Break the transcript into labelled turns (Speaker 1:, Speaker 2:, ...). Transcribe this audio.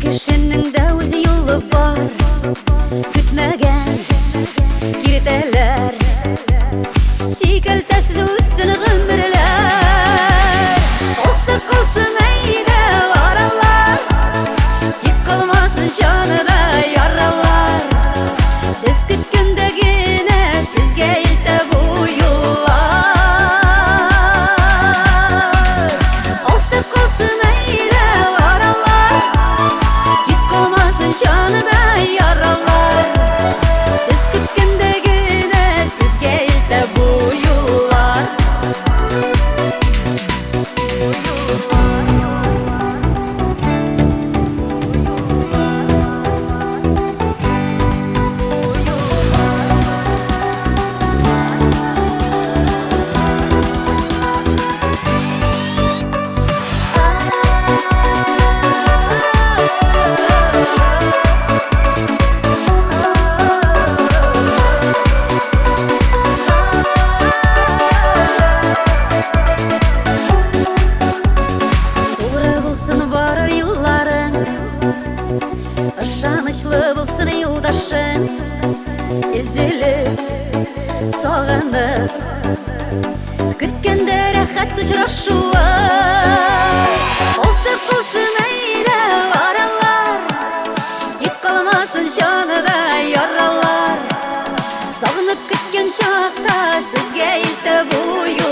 Speaker 1: Кешенең дә үз юлы бар, көтмәгән киртәләр, сикелтәсез үтсен гомерләр. Калсын әйдә аралар, тик калмасын җаныда яралар. Сез көткәндә генә сезгә илтә бу юллар. Калсын әйдә аралар, тик калмасын җаныда яралар. Сез көткәндә генә сезгә илтә бу юллар. Ышанычлы булсын юлдашың, изелеп, сагынып, көткәндә рәхәт очрашуы. Калсын әйдә аралар, тик калмасын җаныда яралар. Сагынып көткән чакта сезгә илтә бу юл.